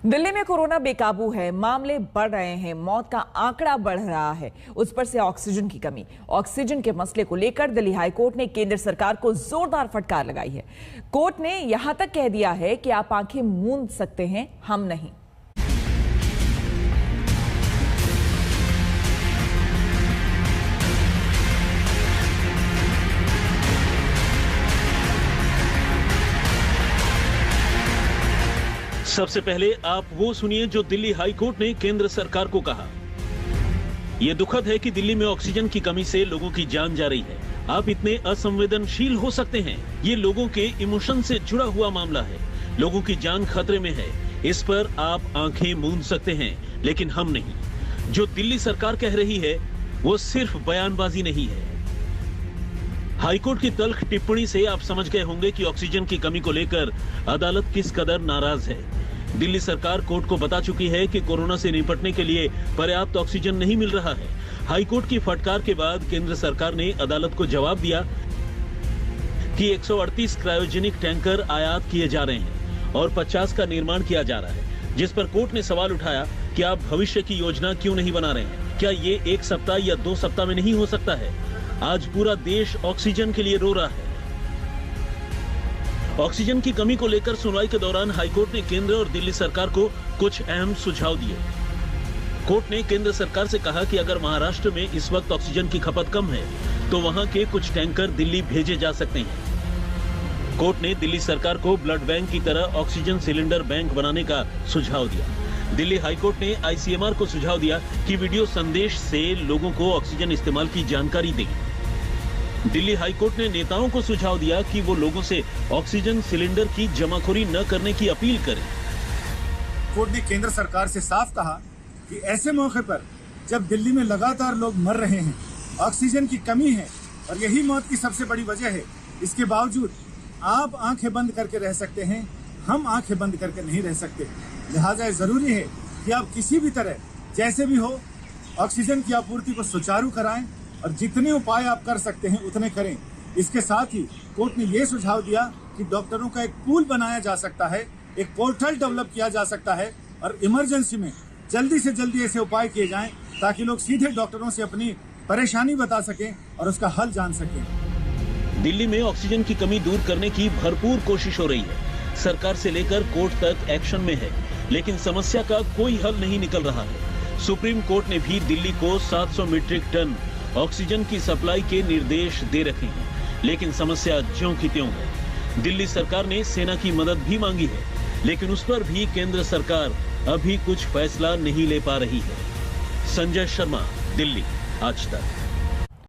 दिल्ली में कोरोना बेकाबू है, मामले बढ़ रहे हैं, मौत का आंकड़ा बढ़ रहा है। उस पर से ऑक्सीजन की कमी। ऑक्सीजन के मसले को लेकर दिल्ली हाईकोर्ट ने केंद्र सरकार को जोरदार फटकार लगाई है। कोर्ट ने यहां तक कह दिया है कि आप आंखें मूंद सकते हैं, हम नहीं। सबसे पहले आप वो सुनिए जो दिल्ली हाई कोर्ट ने केंद्र सरकार को कहा। यह दुखद है कि दिल्ली में ऑक्सीजन की कमी से लोगों की जान जा रही है। आप इतने असंवेदनशील हो सकते हैं। ये लोगों के इमोशन से जुड़ा हुआ मामला है। लोगों की जान खतरे में है। इस पर आप आंखें मूंद सकते हैं, लेकिन हम नहीं। जो दिल्ली सरकार कह रही है वो सिर्फ बयानबाजी नहीं है। हाईकोर्ट की तल्ख टिप्पणी से आप समझ गए होंगे कि ऑक्सीजन की कमी को लेकर अदालत किस कदर नाराज है। दिल्ली सरकार कोर्ट को बता चुकी है कि कोरोना से निपटने के लिए पर्याप्त ऑक्सीजन नहीं मिल रहा है। हाईकोर्ट की फटकार के बाद केंद्र सरकार ने अदालत को जवाब दिया कि 138 क्रायोजेनिक टैंकर आयात किए जा रहे हैं और 50 का निर्माण किया जा रहा है, जिस पर कोर्ट ने सवाल उठाया कि आप भविष्य की योजना क्यों नहीं बना रहे हैं? क्या ये 1 सप्ताह या 2 सप्ताह में नहीं हो सकता है? आज पूरा देश ऑक्सीजन के लिए रो रहा है। ऑक्सीजन की कमी को लेकर सुनवाई के दौरान हाईकोर्ट ने केंद्र और दिल्ली सरकार को कुछ अहम सुझाव दिए। कोर्ट ने केंद्र सरकार से कहा कि अगर महाराष्ट्र में इस वक्त ऑक्सीजन की खपत कम है तो वहां के कुछ टैंकर दिल्ली भेजे जा सकते हैं। कोर्ट ने दिल्ली सरकार को ब्लड बैंक की तरह ऑक्सीजन सिलेंडर बैंक बनाने का सुझाव दिया। दिल्ली हाईकोर्ट ने आईसीएमआर को सुझाव दिया कि वीडियो संदेश से लोगों को ऑक्सीजन इस्तेमाल की जानकारी दें। दिल्ली हाईकोर्ट ने नेताओं को सुझाव दिया कि वो लोगों से ऑक्सीजन सिलेंडर की जमाखोरी न करने की अपील करें। कोर्ट ने केंद्र सरकार से साफ कहा कि ऐसे मौके पर जब दिल्ली में लगातार लोग मर रहे हैं, ऑक्सीजन की कमी है और यही मौत की सबसे बड़ी वजह है, इसके बावजूद आप आंखें बंद करके रह सकते हैं, हम आंखें बंद करके नहीं रह सकते। लिहाजा जरूरी है कि आप किसी भी तरह जैसे भी हो ऑक्सीजन की आपूर्ति को सुचारू कराएं और जितने उपाय आप कर सकते हैं उतने करें। इसके साथ ही कोर्ट ने यह सुझाव दिया कि डॉक्टरों का एक पूल बनाया जा सकता है, एक पोर्टल डेवलप किया जा सकता है और इमरजेंसी में जल्दी से जल्दी ऐसे उपाय किए जाएं ताकि लोग सीधे डॉक्टरों से अपनी परेशानी बता सकें और उसका हल जान सकें। दिल्ली में ऑक्सीजन की कमी दूर करने की भरपूर कोशिश हो रही है। सरकार से लेकर कोर्ट तक एक्शन में है, लेकिन समस्या का कोई हल नहीं निकल रहा है। सुप्रीम कोर्ट ने भी दिल्ली को 700 मीट्रिक टन ऑक्सीजन की सप्लाई के निर्देश दे रखे हैं, लेकिन समस्या ज्यों की त्यों है। दिल्ली सरकार ने सेना की मदद भी मांगी है, लेकिन उस पर भी केंद्र सरकार अभी कुछ फैसला नहीं ले पा रही है। संजय शर्मा, दिल्ली, आज तक।